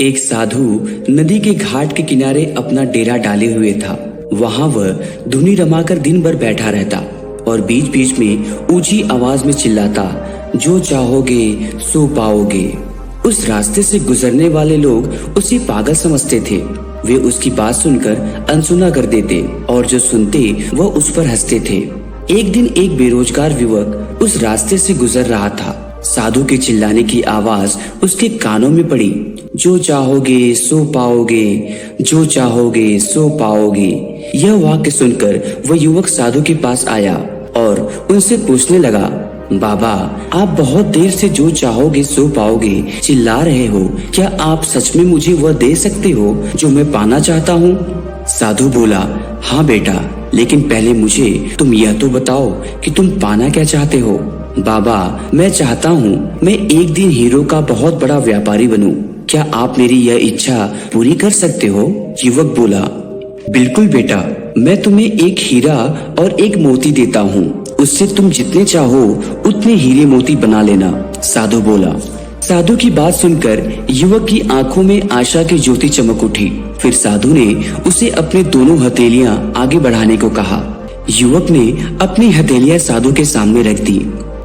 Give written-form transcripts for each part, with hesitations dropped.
एक साधु नदी के घाट के किनारे अपना डेरा डाले हुए था। वहां वह धुनी रमाकर दिन भर बैठा रहता और बीच बीच में ऊंची आवाज में चिल्लाता, जो चाहोगे सो पाओगे। उस रास्ते से गुजरने वाले लोग उसे पागल समझते थे। वे उसकी बात सुनकर अनसुना कर देते और जो सुनते वह उस पर हंसते थे। एक दिन एक बेरोजगार युवक उस रास्ते से गुजर रहा था। साधु के चिल्लाने की आवाज उसके कानों में पड़ी, जो चाहोगे सो पाओगे, जो चाहोगे सो पाओगे। यह वाक्य सुनकर वह युवक साधु के पास आया और उनसे पूछने लगा, बाबा, आप बहुत देर से जो चाहोगे सो पाओगे चिल्ला रहे हो, क्या आप सच में मुझे वह दे सकते हो जो मैं पाना चाहता हूँ? साधु बोला, हाँ बेटा, लेकिन पहले मुझे तुम यह तो बताओ कि तुम पाना क्या चाहते हो? बाबा, मैं चाहता हूँ मैं एक दिन हीरो का बहुत बड़ा व्यापारी बनूं। क्या आप मेरी यह इच्छा पूरी कर सकते हो? युवक बोला, बिल्कुल बेटा, मैं तुम्हें एक हीरा और एक मोती देता हूँ। उससे तुम जितने चाहो उतने हीरे मोती बना लेना। साधु बोला। साधु की बात सुनकर युवक की आंखों में आशा की ज्योति चमक उठी। फिर साधु ने उसे अपने दोनों हथेलियां आगे बढ़ाने को कहा। युवक ने अपनी हथेलियां साधु के सामने रख दी।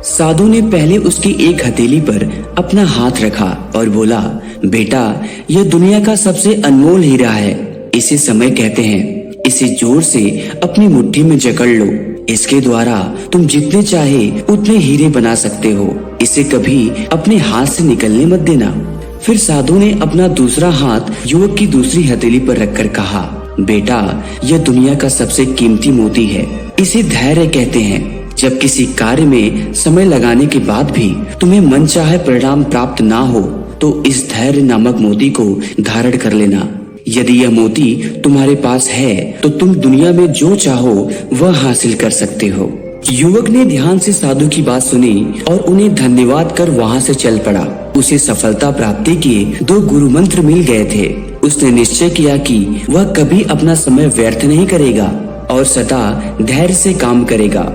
साधु ने पहले उसकी एक हथेली पर अपना हाथ रखा और बोला, बेटा, यह दुनिया का सबसे अनमोल हीरा है। इसे समय कहते हैं। इसे जोर से अपनी मुट्ठी में जकड़ लो। इसके द्वारा तुम जितने चाहे उतने हीरे बना सकते हो। इसे कभी अपने हाथ से निकलने मत देना। फिर साधु ने अपना दूसरा हाथ युवक की दूसरी हथेली पर रखकर कहा, बेटा, यह दुनिया का सबसे कीमती मोती है। इसे धैर्य कहते हैं। जब किसी कार्य में समय लगाने के बाद भी तुम्हें मनचाहे परिणाम प्राप्त ना हो तो इस धैर्य नामक मोती को धारण कर लेना। यदि यह मोती तुम्हारे पास है तो तुम दुनिया में जो चाहो वह हासिल कर सकते हो। युवक ने ध्यान से साधु की बात सुनी और उन्हें धन्यवाद कर वहां से चल पड़ा। उसे सफलता प्राप्ति के 2 गुरु मंत्र मिल गए थे। उसने निश्चय किया कि वह कभी अपना समय व्यर्थ नहीं करेगा और सदा धैर्य से काम करेगा।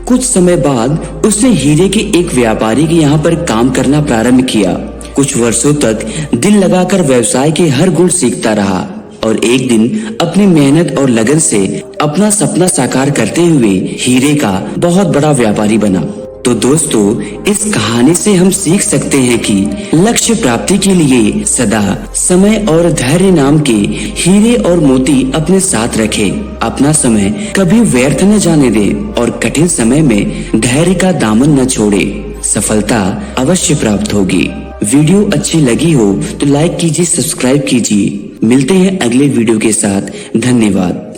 कुछ समय बाद उसने हीरे के एक व्यापारी के यहाँ पर काम करना प्रारंभ किया। कुछ वर्षों तक दिल लगाकर व्यवसाय के हर गुण सीखता रहा और एक दिन अपनी मेहनत और लगन से अपना सपना साकार करते हुए हीरे का बहुत बड़ा व्यापारी बना। तो दोस्तों, इस कहानी से हम सीख सकते हैं कि लक्ष्य प्राप्ति के लिए सदा समय और धैर्य नाम के हीरे और मोती अपने साथ रखें। अपना समय कभी व्यर्थ न जाने दे और कठिन समय में धैर्य का दामन न छोड़े। सफलता अवश्य प्राप्त होगी। वीडियो अच्छी लगी हो तो लाइक कीजिए, सब्सक्राइब कीजिए। मिलते हैं अगले वीडियो के साथ। धन्यवाद।